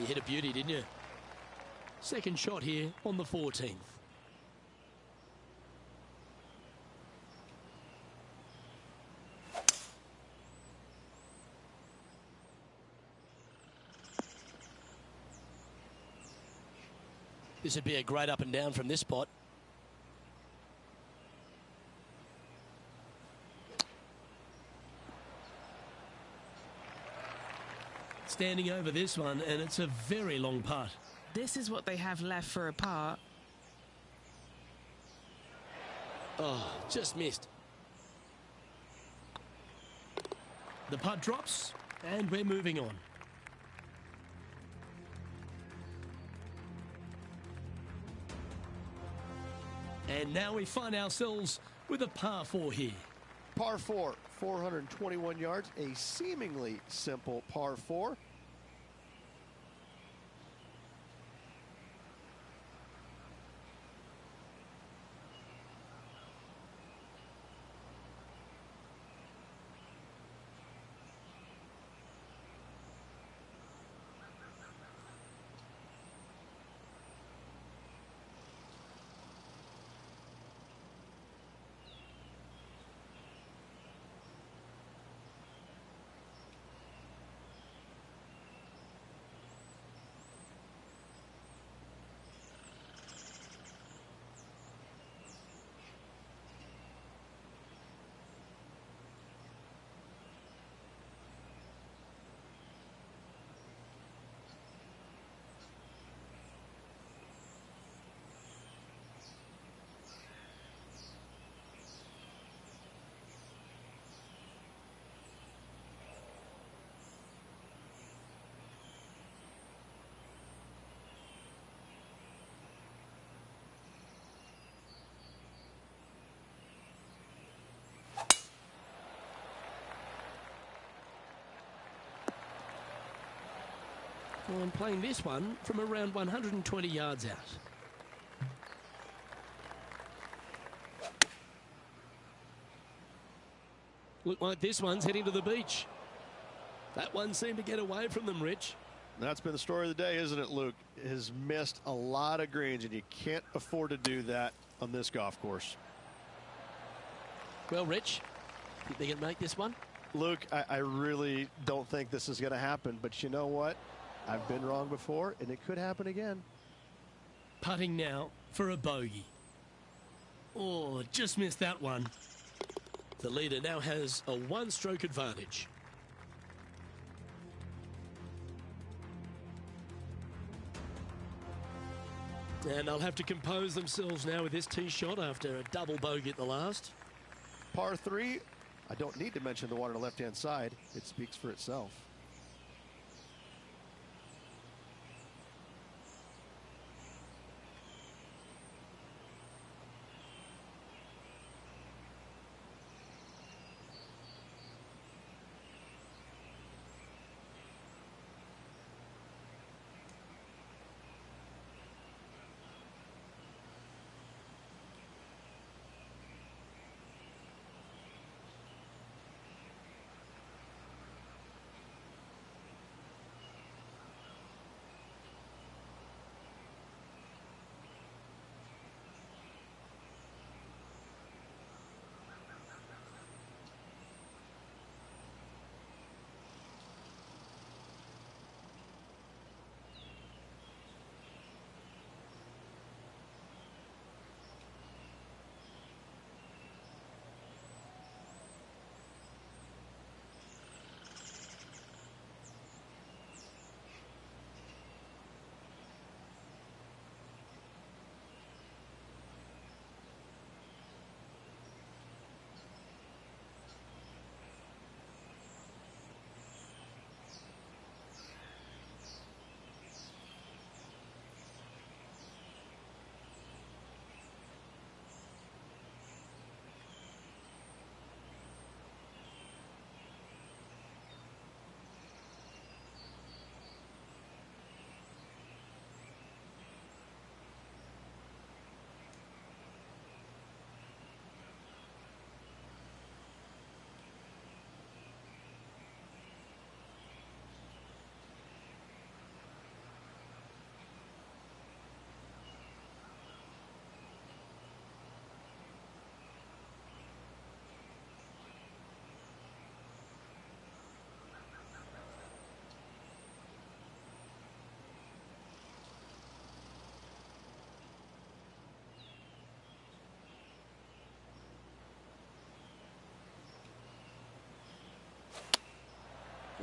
You hit a beauty, didn't you? Second shot here on the 14th. This would be a great up and down from this spot. Standing over this one, and it's a very long putt. This is what they have left for a par. Oh, just missed. The putt drops, and we're moving on. And now we find ourselves with a par 4 here. Par 4, 421 yards, a seemingly simple par 4. Well, I'm playing this one from around 120 yards out. Look like this one's heading to the beach. That one seemed to get away from them, Rich. That's been the story of the day, isn't it, Luke? Has missed a lot of greens, and you can't afford to do that on this golf course. Well, Rich, think they can make this one? Luke, I really don't think this is going to happen, but you know what? I've been wrong before, and it could happen again. Putting now for a bogey. Oh, just missed that one. The leader now has a one-stroke advantage. And they'll have to compose themselves now with this tee shot after a double bogey at the last. Par 3, I don't need to mention the one on the left-hand side. It speaks for itself.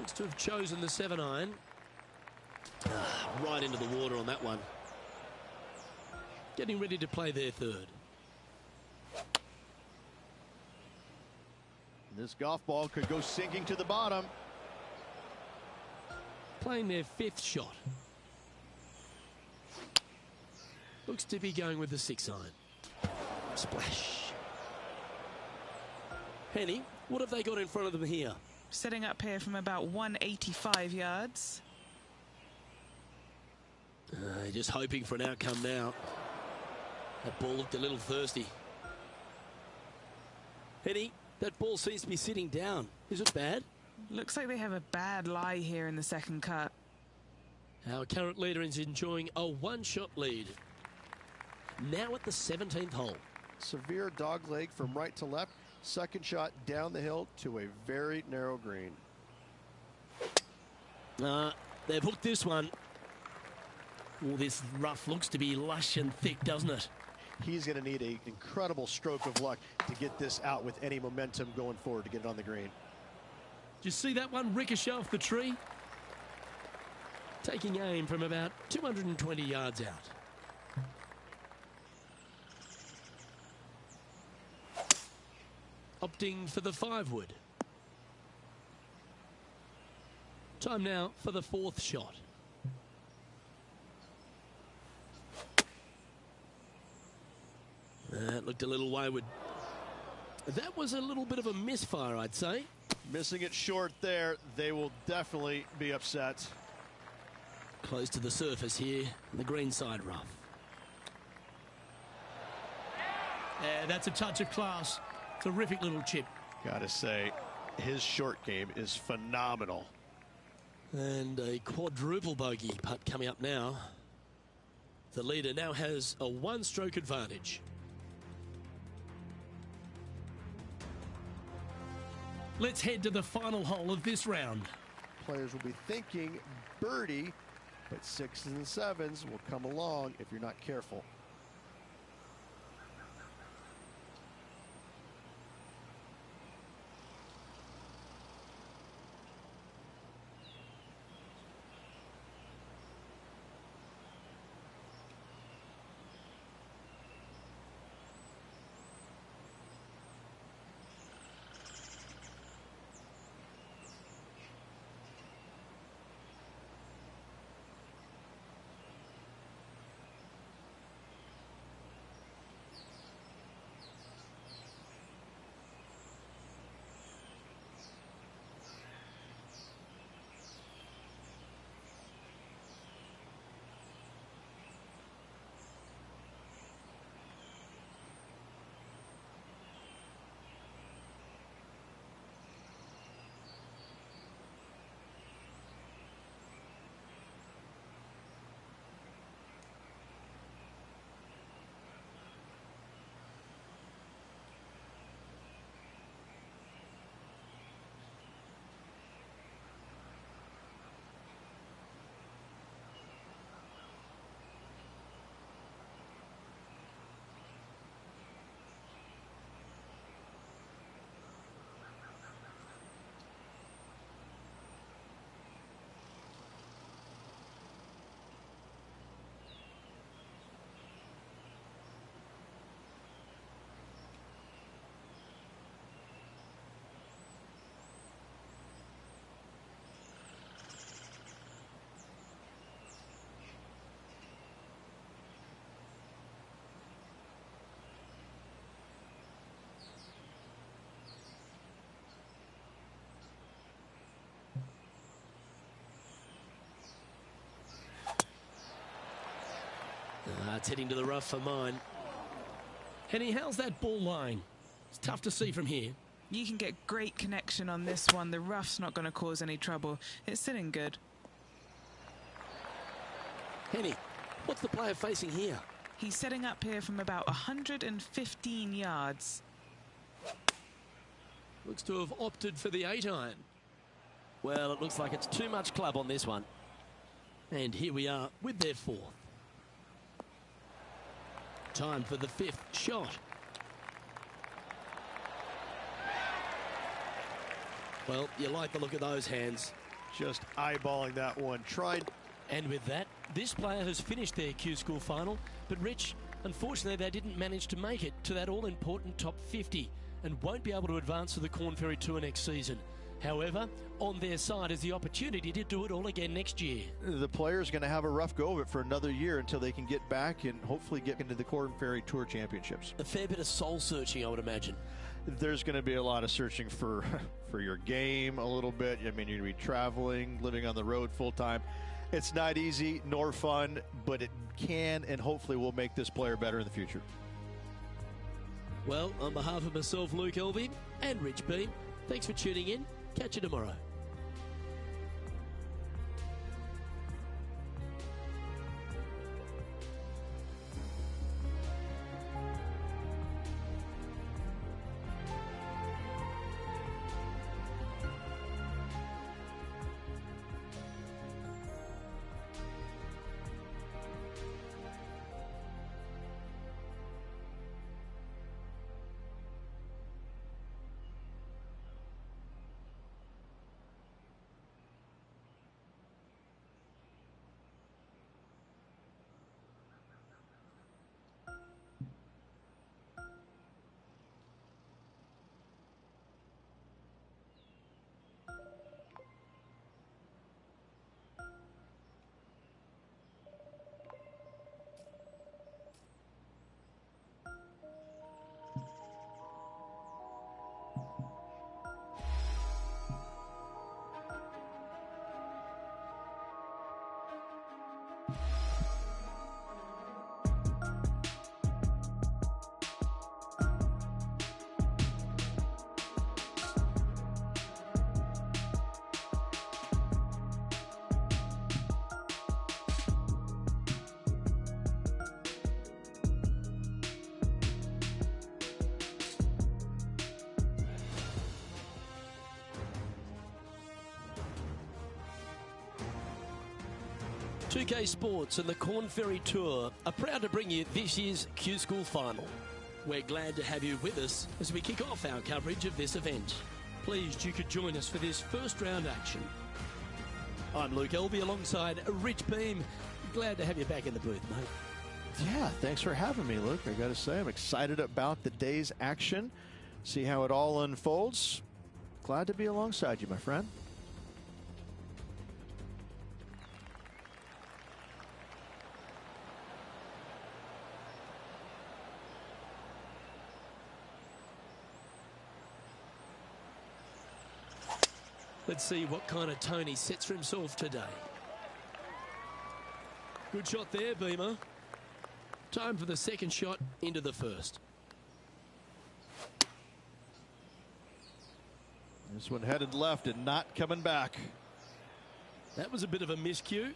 Looks to have chosen the 7-iron. Right into the water on that one. Getting ready to play their third. This golf ball could go sinking to the bottom. Playing their 5th shot. Looks to be going with the 6-iron. Splash. Henny, what have they got in front of them here? Setting up here from about 185 yards. Just hoping for an outcome now. That ball looked a little thirsty. Henny, that ball seems to be sitting down. Is it bad? Looks like they have a bad lie here in the second cut. Our current leader is enjoying a 1-shot lead. Now at the 17th hole. Severe dog leg from right to left. Second shot down the hill to a very narrow green. They've hooked this one. Oh, this rough looks to be lush and thick, doesn't it? He's going to need an incredible stroke of luck to get this out with any momentum going forward to get it on the green. Did you see that one ricochet off the tree? Taking aim from about 220 yards out. Opting for the 5-wood. Time now for the 4th shot. That looked a little wayward. That was a little bit of a misfire, I'd say. Missing it short there. They will definitely be upset. Close to the surface here, the green side rough. Yeah, that's a touch of class. Terrific little chip. Gotta say, his short game is phenomenal. And a quadruple bogey putt coming up now. The leader now has a 1-stroke advantage. Let's head to the final hole of this round. Players will be thinking birdie, but 6s and 7s will come along if you're not careful. It's heading to the rough for mine. Henny, how's that ball line? It's tough to see from here. You can get great connection on this one. The rough's not going to cause any trouble. It's sitting good. Henny, what's the player facing here? He's setting up here from about 115 yards. Looks to have opted for the 8-iron. Well, it looks like it's too much club on this one. And here we are with their 4th. Time for the 5th shot. Well, you like the look of those hands. Just eyeballing that one, trying. And with that, this player has finished their Q School final, but Rich, unfortunately they didn't manage to make it to that all-important top 50 and won't be able to advance to the Corn Ferry Tour next season. However, on their side is the opportunity to do it all again next year. The player's going to have a rough go of it for another year until they can get back and hopefully get into the Corn Ferry Tour Championships. A fair bit of soul searching, I would imagine. There's going to be a lot of searching for your game a little bit. I mean, you're going to be traveling, living on the road full time. It's not easy nor fun, but it can and hopefully will make this player better in the future. Well, on behalf of myself, Luke Elvey, and Rich Beam, thanks for tuning in. Catch you tomorrow. UK Sports and the Corn Ferry Tour are proud to bring you this year's Q School Final. We're glad to have you with us as we kick off our coverage of this event. Pleased you could join us for this first round action. I'm Luke Elvey alongside Rich Beam. Glad to have you back in the booth, mate. Yeah, thanks for having me, Luke. I got to say, I'm excited about the day's action. See how it all unfolds. Glad to be alongside you, my friend. Let's see what kind of tone he sets for himself today. Good shot there, Beamer. Time for the second shot into the first. This one headed left and not coming back. That was a bit of a miscue.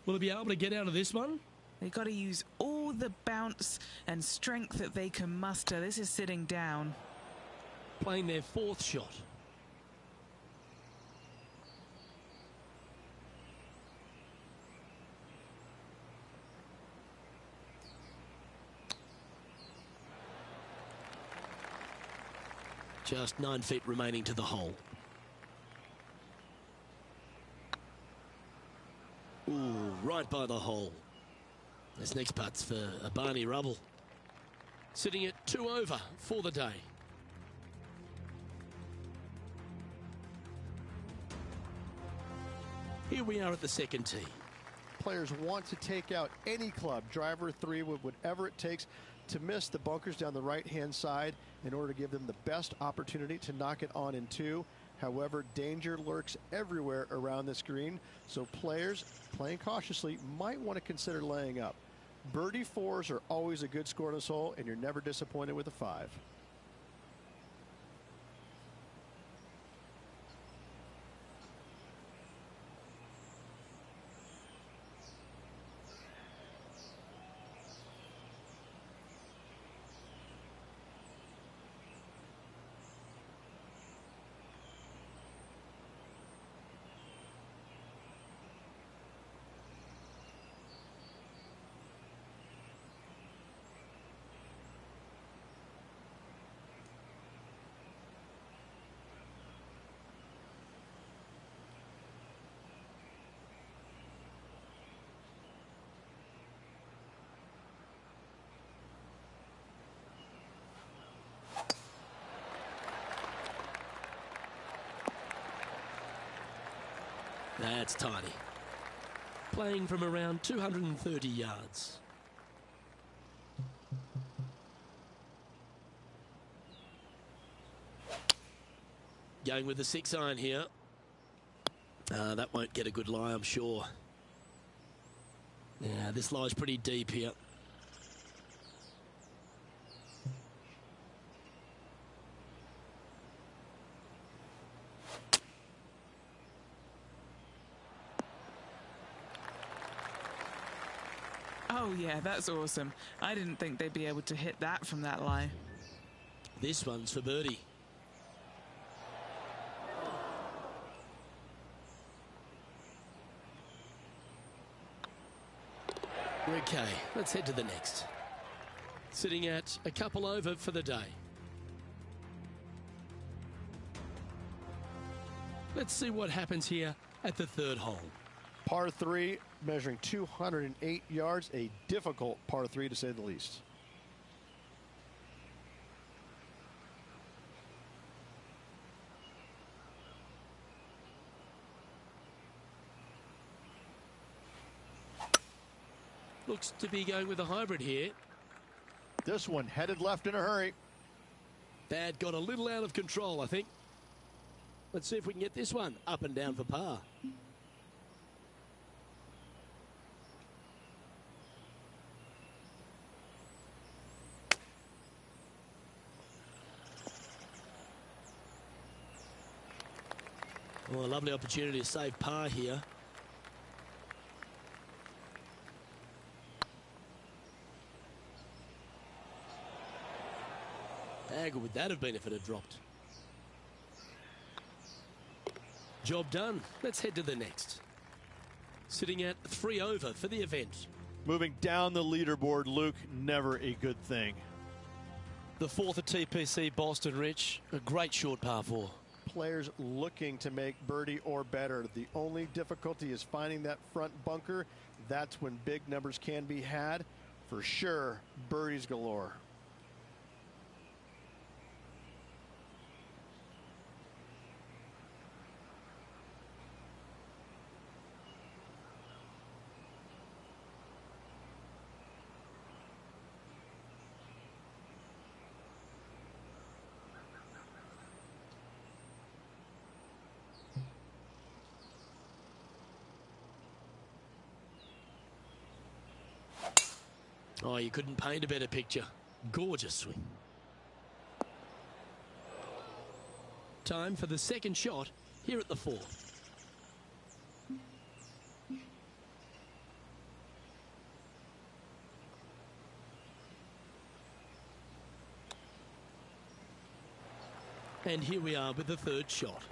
Will he be able to get out of this one? They've got to use all the bounce and strength that they can muster. This is sitting down. Playing their fourth shot. Just 9 feet remaining to the hole. Ooh, right by the hole. This next putt's for a Barney Rubble. Sitting at 2 over for the day. Here we are at the second tee. Players want to take out any club, driver, three, whatever it takes, to miss the bunkers down the right-hand side in order to give them the best opportunity to knock it on in two. However, danger lurks everywhere around this green, so players playing cautiously might want to consider laying up. Birdie fours are always a good score in this hole, and you're never disappointed with a 5. That's tiny. Playing from around 230 yards. Going with the 6-iron here. That won't get a good lie, I'm sure. Yeah, this lie's pretty deep here. Oh yeah, that's awesome. I didn't think they'd be able to hit that from that lie. This one's for birdie. Okay, let's head to the next. Sitting at a couple over for the day. Let's see what happens here at the third hole. Par 3, measuring 208 yards, a difficult par 3 to say the least. Looks to be going with a hybrid here. This one headed left in a hurry. That got a little out of control, I think. Let's see if we can get this one up and down for par. Well, a lovely opportunity to save par here. How good would that have been if it had dropped? Job done. Let's head to the next. Sitting at 3 over for the event. Moving down the leaderboard, Luke, never a good thing. The 4th at TPC Boston, Rich. A great short par 4. Players looking to make birdie or better. The only difficulty is finding that front bunker. That's when big numbers can be had. For sure, birdies galore. Oh, you couldn't paint a better picture. Gorgeous swing. Time for the second shot here at the 4th. And here we are with the third shot.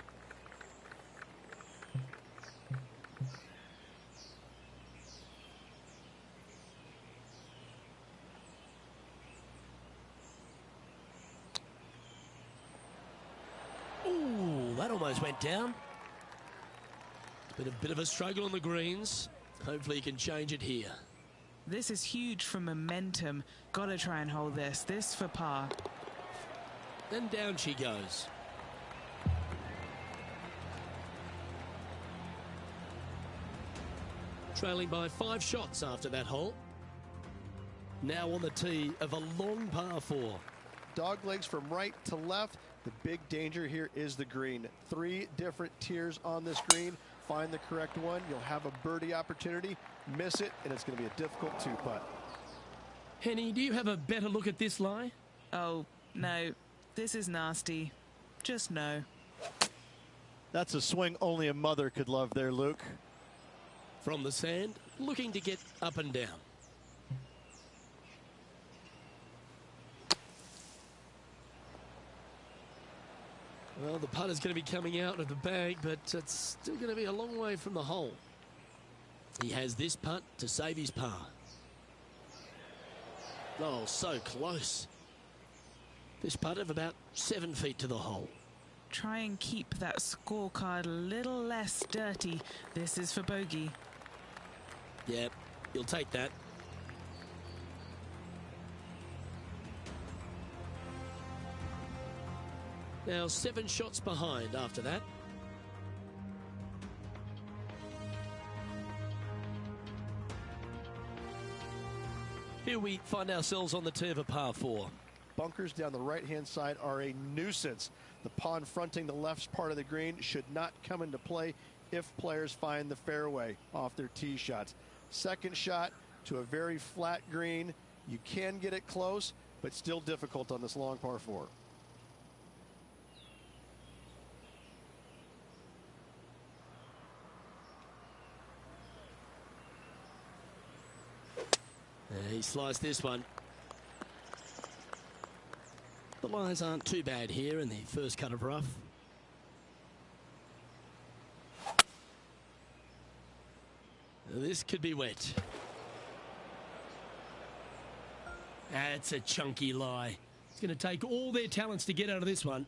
That almost went down. It's been a bit of a struggle on the greens. Hopefully he can change it here. This is huge for momentum. Gotta try and hold this. This for par. Then down she goes. Trailing by 5 shots after that hole. Now on the tee of a long par 4. Dog legs from right to left. The big danger here is the green. 3 different tiers on this green. Find the correct one. You'll have a birdie opportunity. Miss it, and it's going to be a difficult 2-putt. Henny, do you have a better look at this lie? Oh, no. This is nasty. Just no. That's a swing only a mother could love there, Luke. From the sand, looking to get up and down. Well, the putter's going to be coming out of the bag, but it's still going to be a long way from the hole. He has this putt to save his par. Oh, so close. This putt of about 7 feet to the hole. Try and keep that scorecard a little less dirty. This is for bogey. Yep, you'll take that. Now 7 shots behind after that. here we find ourselves on the tee of a par 4. Bunkers down the right-hand side are a nuisance. The pond fronting the left part of the green should not come into play if players find the fairway off their tee shots. Second shot to a very flat green. You can get it close, but still difficult on this long par 4. He sliced this one. The lies aren't too bad here in the first cut of rough. This could be wet. That's a chunky lie. It's going to take all their talents to get out of this one.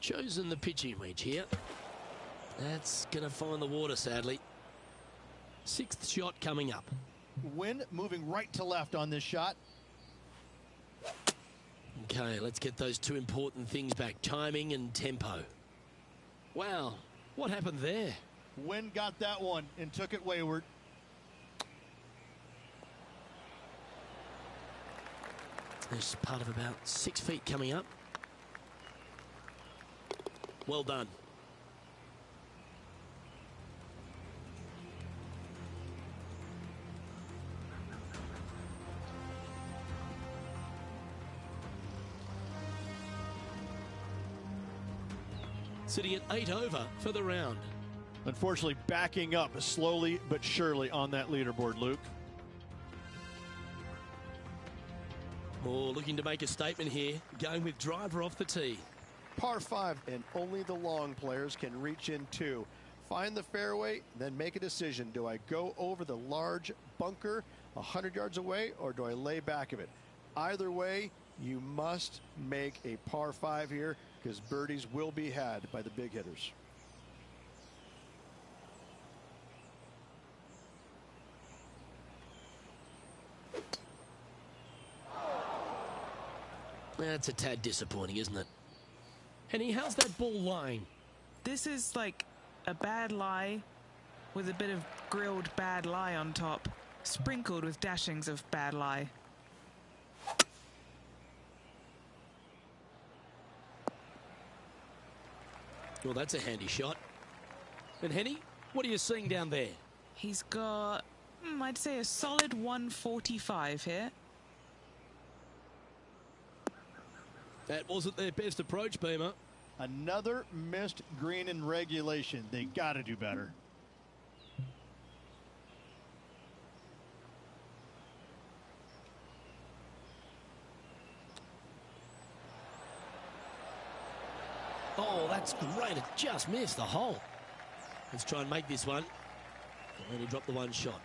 Chosen the pitching wedge here. That's going to find the water, sadly. Sixth shot coming up. Wind moving right to left on this shot. Okay, let's get those two important things back. Timing and tempo. Wow, what happened there? Wind got that one and took it wayward. There's part of about 6 feet coming up. Well done. Sitting at 8 over for the round. Unfortunately, backing up slowly but surely on that leaderboard, Luke. Moore looking to make a statement here, going with driver off the tee. Par 5, and only the long players can reach in 2. Find the fairway, then make a decision. Do I go over the large bunker 100 yards away, or do I lay back of it? Either way, you must make a par 5 here, because birdies will be had by the big hitters. That's a tad disappointing, isn't it? Henny, how's that ball lying? This is like a bad lie with a bit of grilled bad lie on top, sprinkled with dashings of bad lie. Well, that's a handy shot. And Henny, what are you seeing down there? He's got, I'd say a solid 145 here. That wasn't their best approach, Beamer. Another missed green in regulation. They got to do better. Oh, that's great. It just missed the hole. Let's try and make this one. Only dropped the one shot.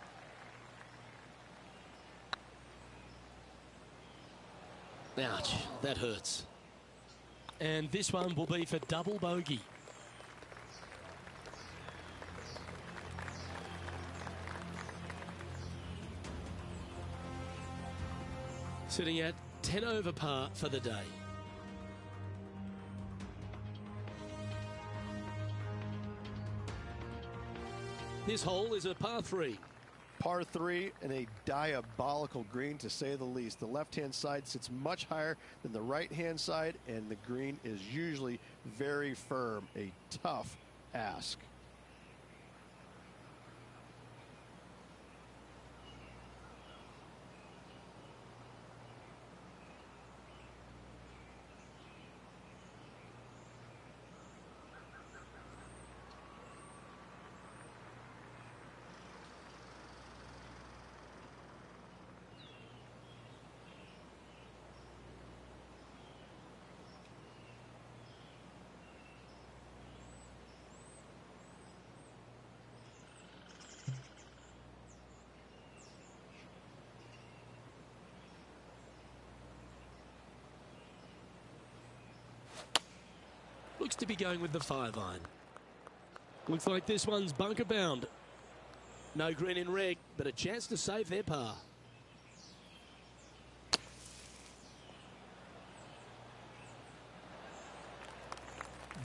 Ouch, that hurts. And this one will be for double bogey. Sitting at 10 over par for the day. This hole is a par 3. Par 3 and a diabolical green, to say the least. The left-hand side sits much higher than the right-hand side, and the green is usually very firm. A tough ask. Looks to be going with the 5-iron. Looks like this one's bunker bound. No green in reg, but a chance to save their par.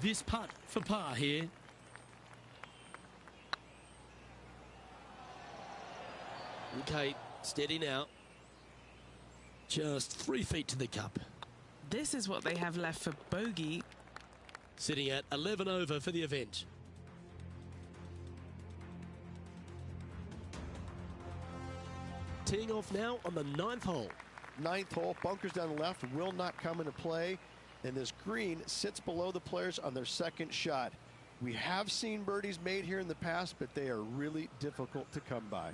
This putt for par here. Okay, steady now. Just 3 feet to the cup. This is what they have left for bogey. Sitting at 11 over for the event. Teeing off now on the 9th hole. 9th hole, bunkers down the left will not come into play, and this green sits below the players on their second shot. We have seen birdies made here in the past, but they are really difficult to come by.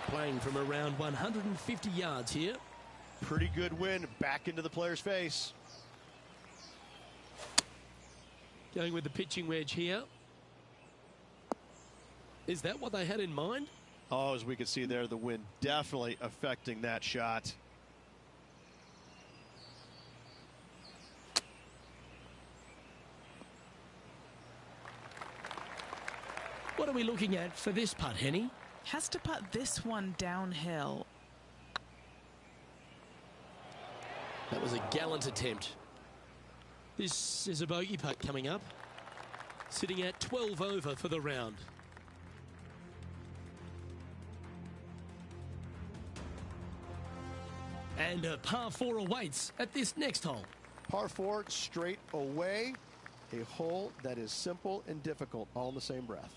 Playing from around 150 yards here. Pretty good win back into the player's face. Going with the pitching wedge here. Is that what they had in mind? Oh, as we can see there, the wind definitely affecting that shot. What are we looking at for this putt, Henny? Has to putt this one downhill. That was a gallant attempt. This is a bogey putt coming up. Sitting at 12 over for the round. And a par 4 awaits at this next hole. Par 4 straight away. A hole that is simple and difficult all in the same breath.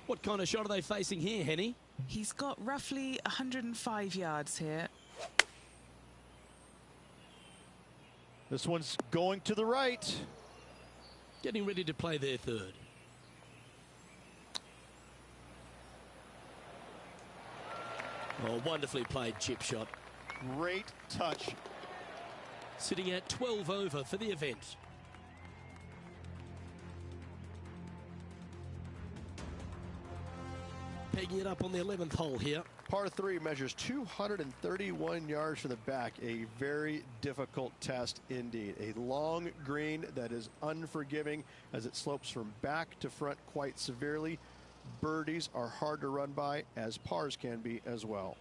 What kind of shot are they facing here, Henny? He's got roughly 105 yards here. This one's going to the right. Getting ready to play their third. Oh, wonderfully played chip shot. Great touch. Sitting at 12 over for the event. Pegging it up on the 11th hole here. Par 3 measures 231 yards from the back. A very difficult test indeed. A long green that is unforgiving as it slopes from back to front quite severely. Birdies are hard to run by, as pars can be as well.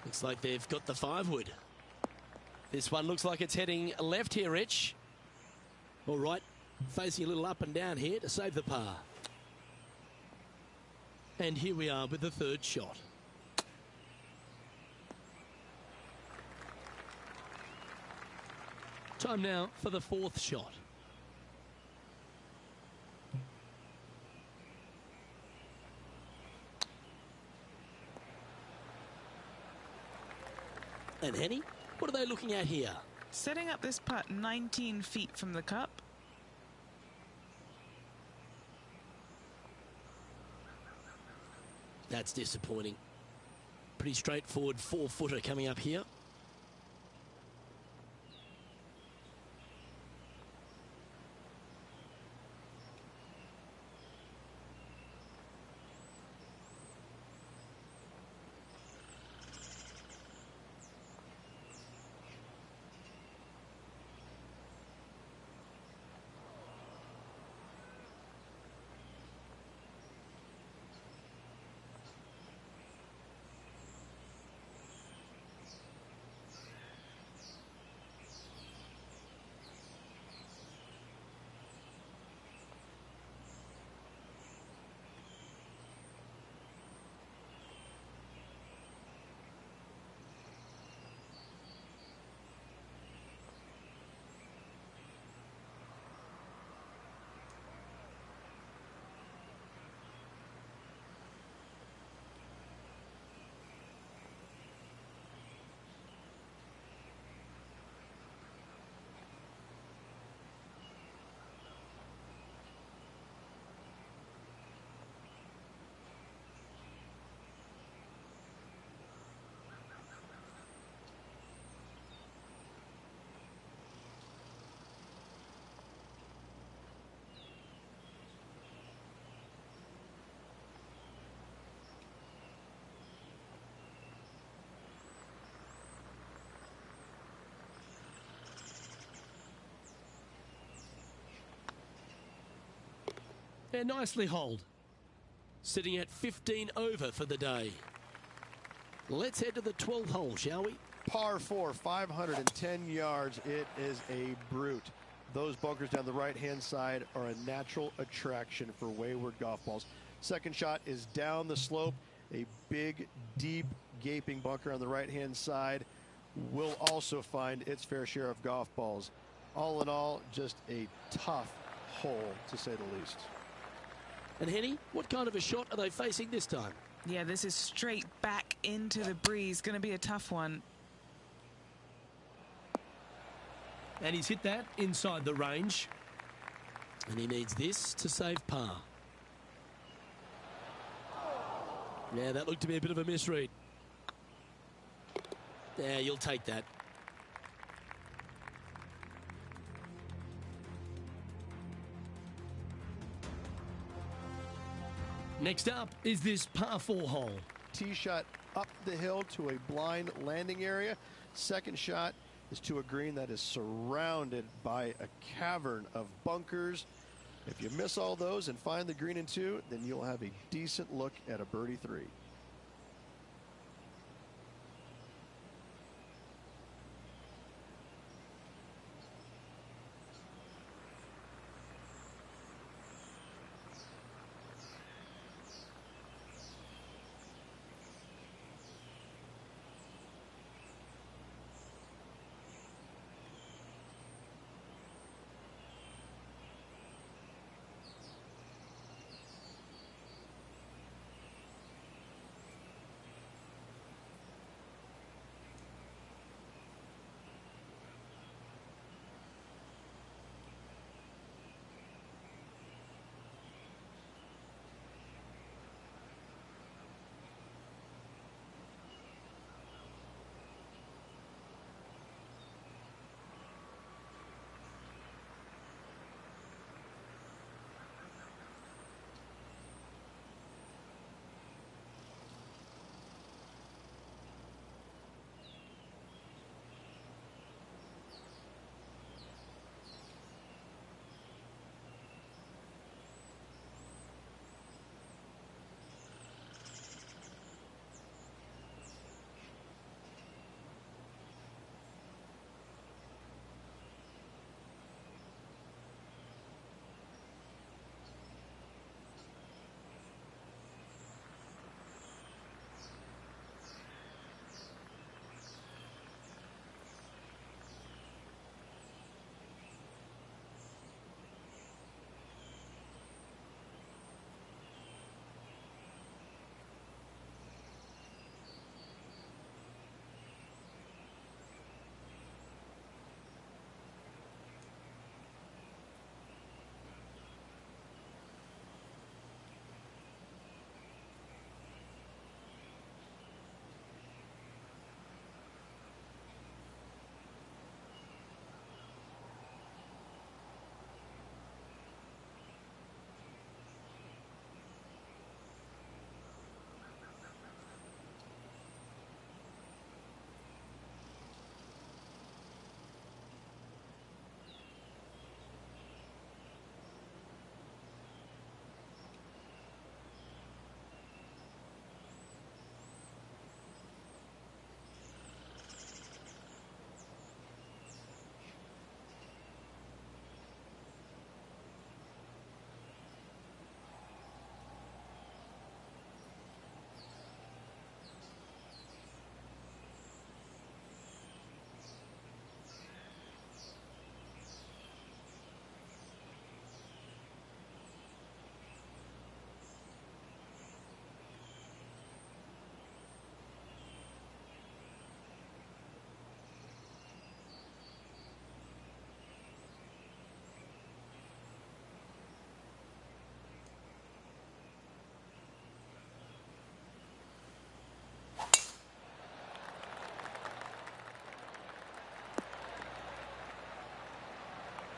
Looks like they've got the 5-wood. This one looks like it's heading left here, Rich. All right, facing a little up and down here to save the par. And here we are with the third shot. Time now for the fourth shot. And Henny, what are they looking at here? Setting up this putt 19 feet from the cup. That's disappointing. Pretty straightforward 4-footer coming up here. And nicely holed. Sitting at 15 over for the day. Let's head to the 12th hole, shall we? Par 4, 510 yards. It is a brute. Those bunkers down the right-hand side are a natural attraction for wayward golf balls. Second shot is down the slope. A big, deep, gaping bunker on the right-hand side will also find its fair share of golf balls. All in all, just a tough hole, to say the least. And Henny, what kind of a shot are they facing this time? Yeah, this is straight back into the breeze. Going to be a tough one. And he's hit that inside the range. And he needs this to save par. Yeah, that looked to be a bit of a misread. Yeah, you'll take that. Next up is this par 4 hole. Tee shot up the hill to a blind landing area. Second shot is to a green that is surrounded by a cavern of bunkers. If you miss all those and find the green in 2, then you'll have a decent look at a birdie 3.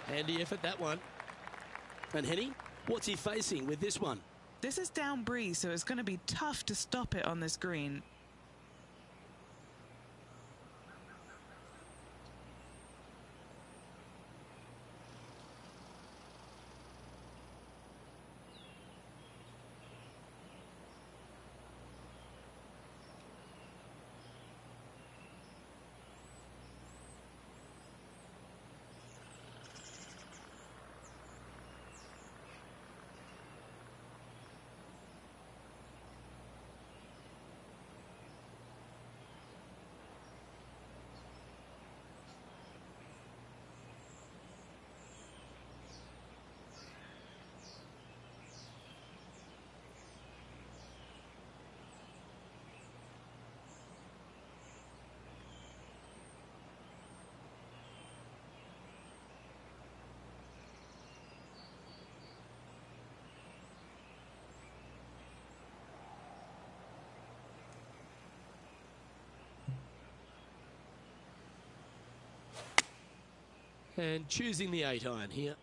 Handy effort, that one. And Henny, what's he facing with this one? This is down breeze, so it's going to be tough to stop it on this green. And choosing the 8-iron here.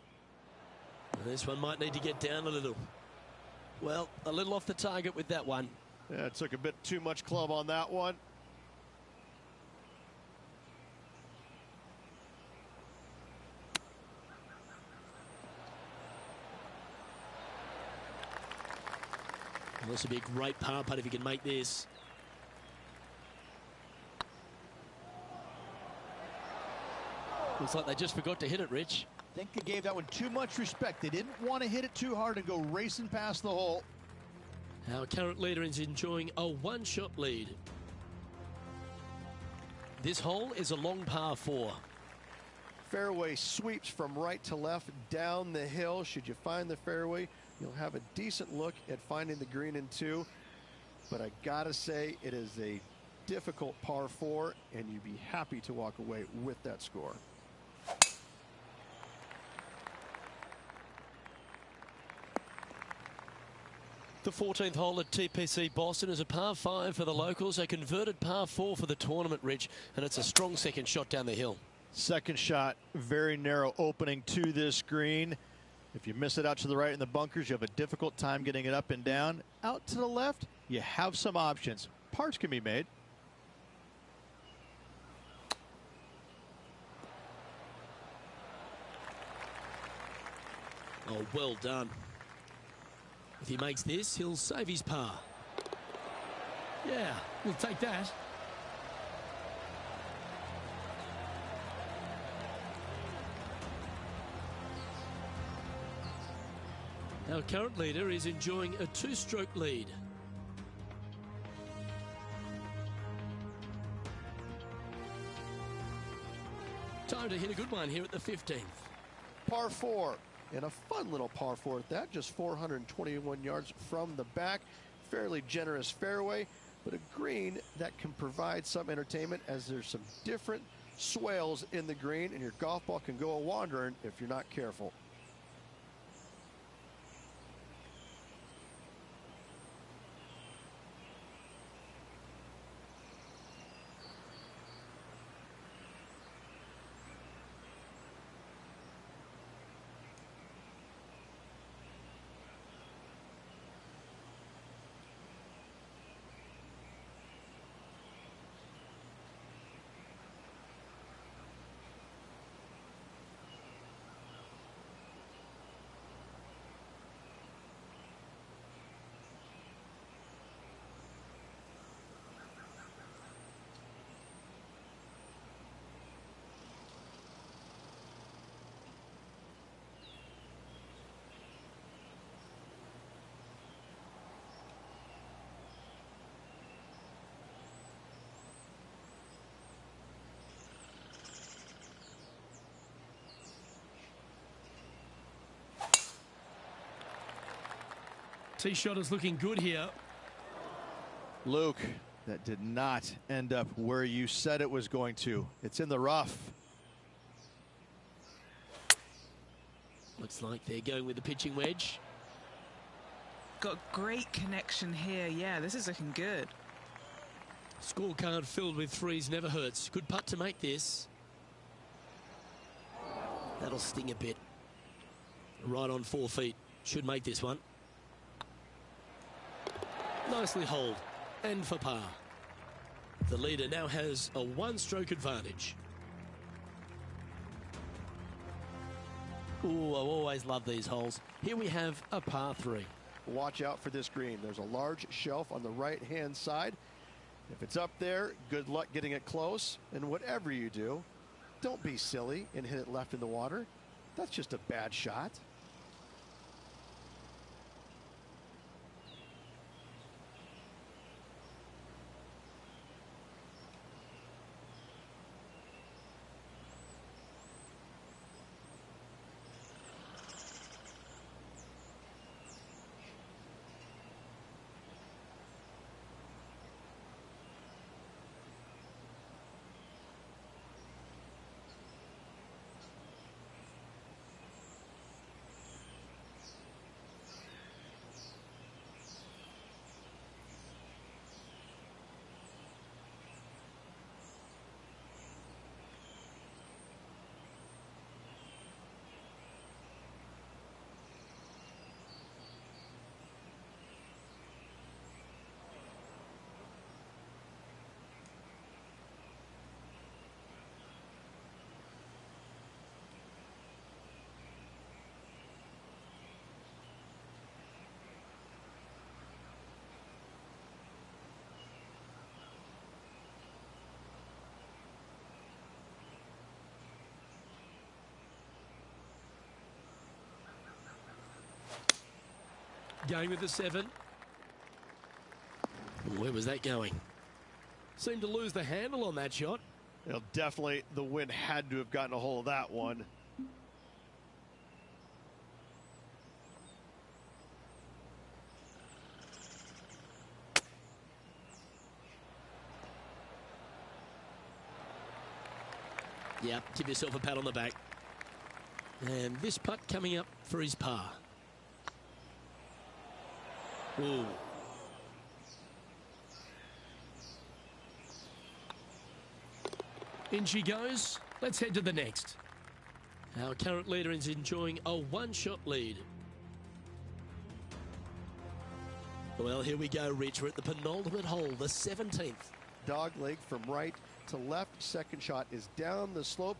And this one might need to get down a little. Well, a little off the target with that one. Yeah, it took a bit too much club on that one. And this would be a great par putt if he can make this. Looks like they just forgot to hit it, Rich. I think they gave that one too much respect. They didn't want to hit it too hard and go racing past the hole. Our current leader is enjoying a one-shot lead. This hole is a long par 4. Fairway sweeps from right to left down the hill. Should you find the fairway, you'll have a decent look at finding the green in 2. But I gotta say, it is a difficult par 4, and you'd be happy to walk away with that score. The 14th hole at TPC Boston is a par 5 for the locals, a converted par 4 for the tournament, Rich, and it's a strong second shot down the hill. Second shot, very narrow opening to this green. If you miss it out to the right in the bunkers, you have a difficult time getting it up and down. Out to the left, you have some options. Parts can be made. Oh, well done. If he makes this, he'll save his par. Yeah, we'll take that. Our current leader is enjoying a 2-stroke lead. Time to hit a good one here at the 15th. Par 4, and a fun little par 4 at that, just 421 yards from the back. Fairly generous fairway, but a green that can provide some entertainment as there's some different swales in the green, and your golf ball can go a-wandering if you're not careful. Tee shot is looking good here. Luke, that did not end up where you said it was going to. It's in the rough. Looks like they're going with the pitching wedge. Got great connection here. Yeah, this is looking good. Scorecard filled with threes never hurts. Good putt to make this. That'll sting a bit. Right on 4 feet. Should make this one. Nicely holed. And for par. The leader now has a 1-stroke advantage. Ooh, I always love these holes. Here we have a par 3. Watch out for this green. There's a large shelf on the right-hand side. If it's up there, good luck getting it close. And whatever you do, don't be silly and hit it left in the water. That's just a bad shot. Going with the 7. Where was that going? Seemed to lose the handle on that shot. Definitely the wind had to have gotten a hold of that one. Yeah, give yourself a pat on the back. And this putt coming up for his par. Ooh. In she goes. Let's head to the next. Our current leader is enjoying a one-shot lead. Well, here we go, Rich. We're at the penultimate hole, the 17th. Dog leg from right to left. Second shot is down the slope.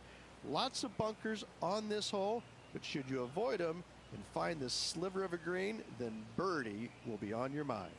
Lots of bunkers on this hole, but should you avoid them and find this sliver of a green, then birdie will be on your mind.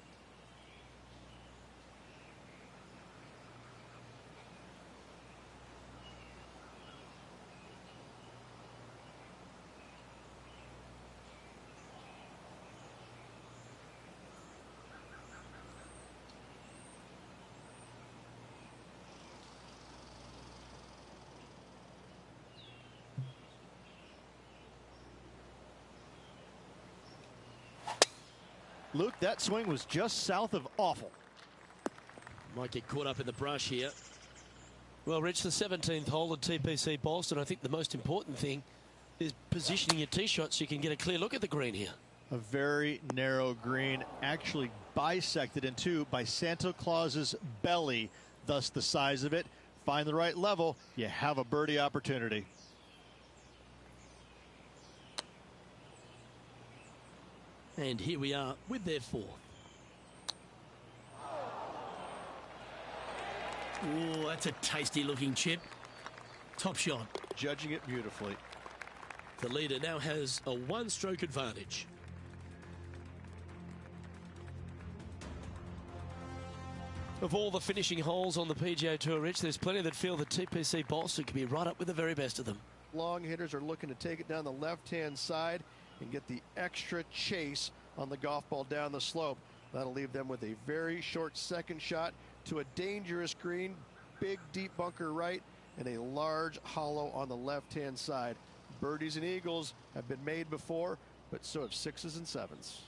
Luke, that swing was just south of awful. Might get caught up in the brush here. Well, Rich, the 17th hole at TPC Boston. I think the most important thing is positioning your tee shot so you can get a clear look at the green here. A very narrow green, actually bisected in two by Santa Claus's belly, thus the size of it. Find the right level, you have a birdie opportunity. And here we are with their 4th. Oh, that's a tasty looking chip. Top shot. Judging it beautifully. The leader now has a one-stroke advantage. Of all the finishing holes on the PGA Tour, Rich, there's plenty that feel that TPC Boston could be right up with the very best of them. Long hitters are looking to take it down the left-hand side and get the extra chase on the golf ball down the slope. That'll leave them with a very short second shot to a dangerous green, big deep bunker right, and a large hollow on the left-hand side. Birdies and eagles have been made before, but so have 6s and 7s.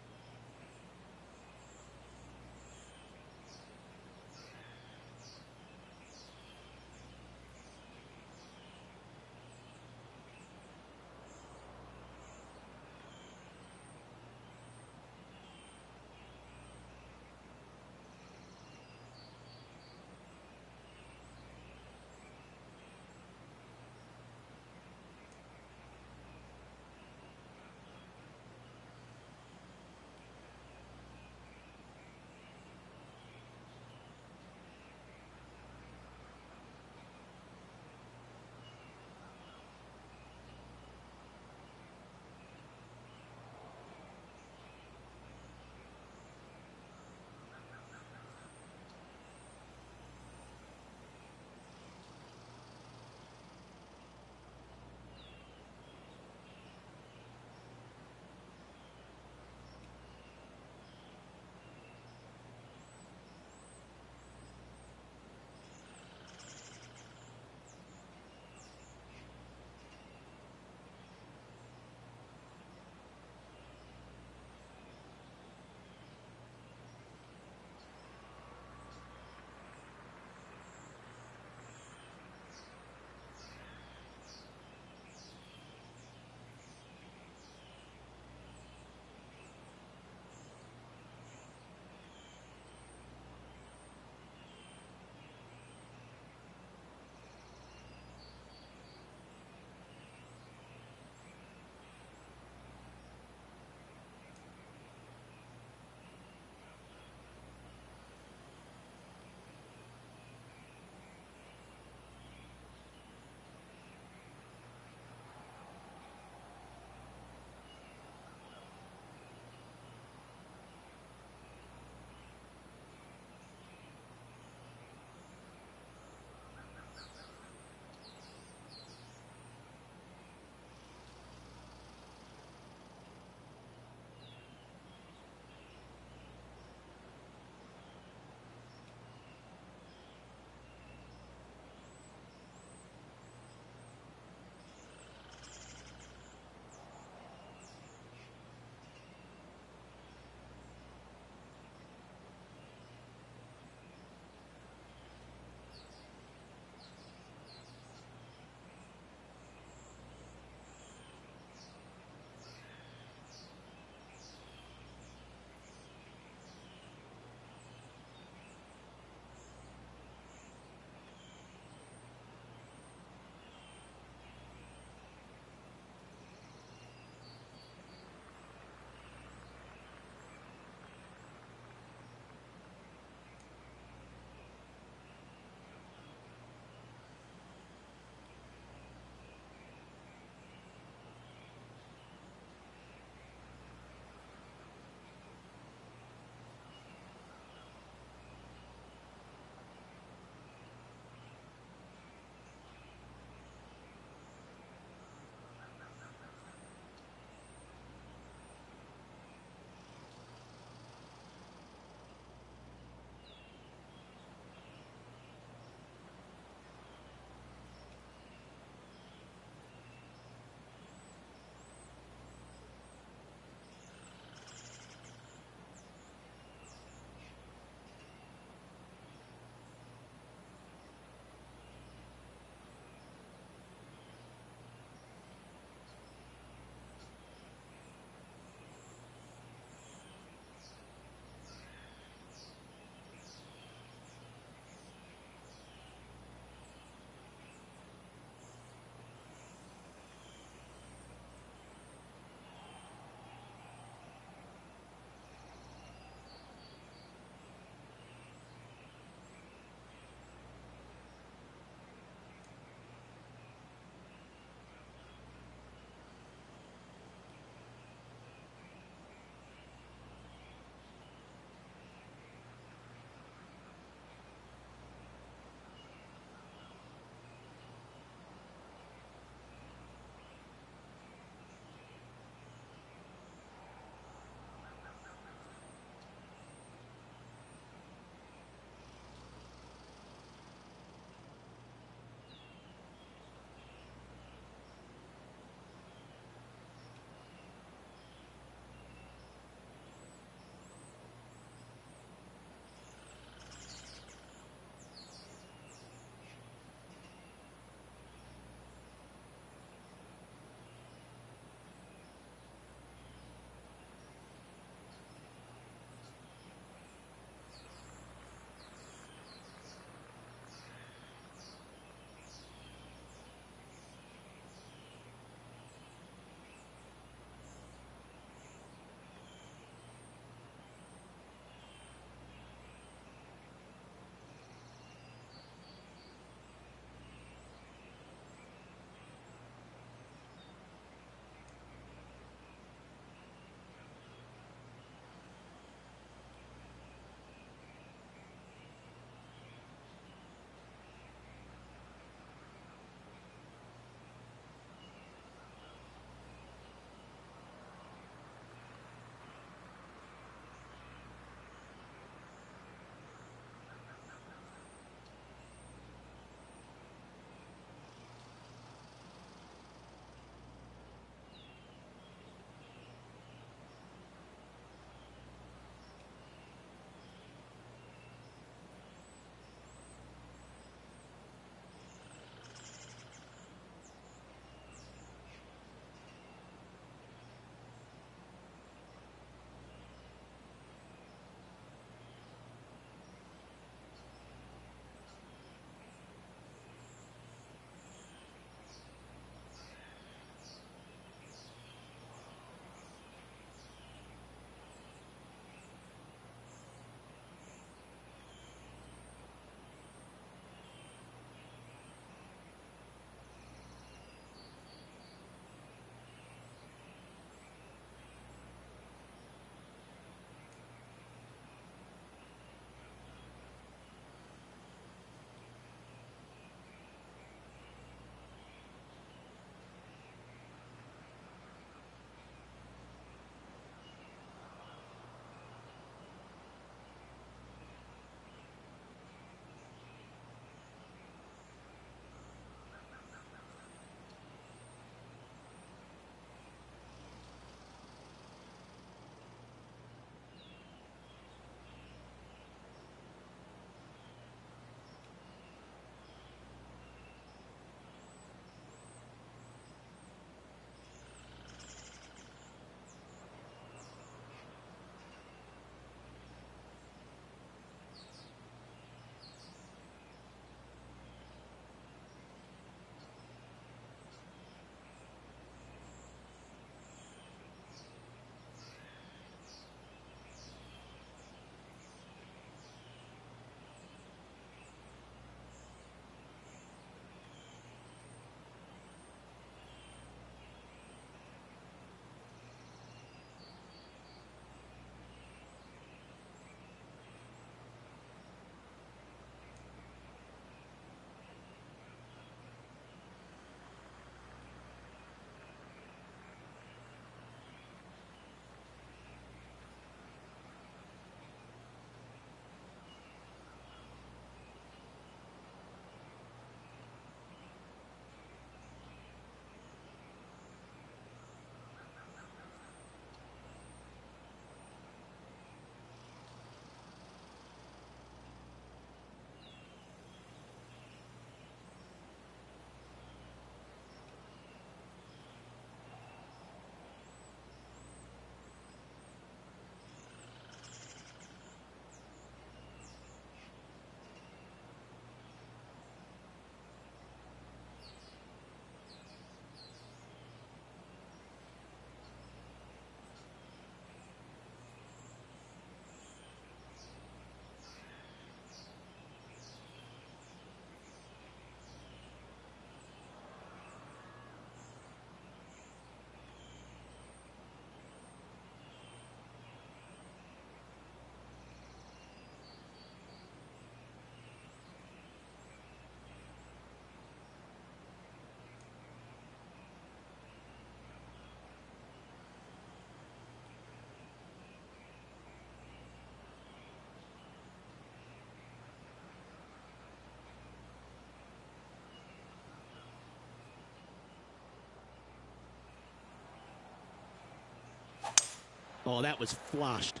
Oh, that was flushed.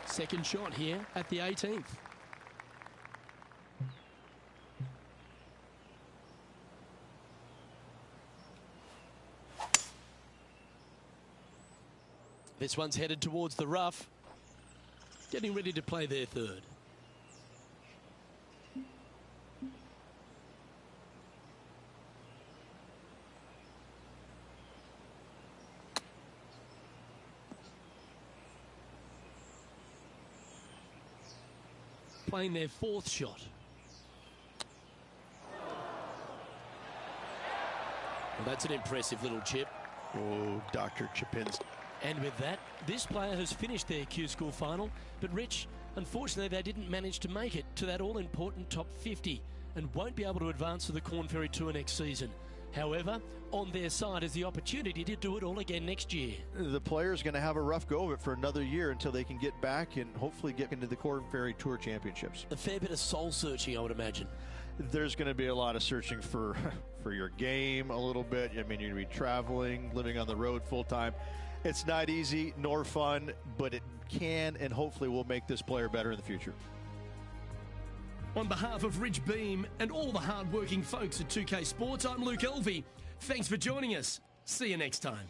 Second shot here at the 18th. This one's headed towards the rough. Getting ready to play their third. Playing their fourth shot. Well, that's an impressive little chip. Oh, Dr. Chapin's. And with that, this player has finished their Q School final. But Rich, unfortunately, they didn't manage to make it to that all-important top 50 and won't be able to advance to the Corn Ferry Tour next season. However, on their side is the opportunity to do it all again next year. The player's going to have a rough go of it for another year until they can get back and hopefully get into the Corn Ferry Tour Championships. A fair bit of soul searching, I would imagine. There's going to be a lot of searching for your game a little bit. I mean, you're going to be traveling, living on the road full time. It's not easy nor fun, but it can and hopefully will make this player better in the future. On behalf of Rich Beam and all the hard-working folks at 2K Sports, I'm Luke Elvey. Thanks for joining us. See you next time.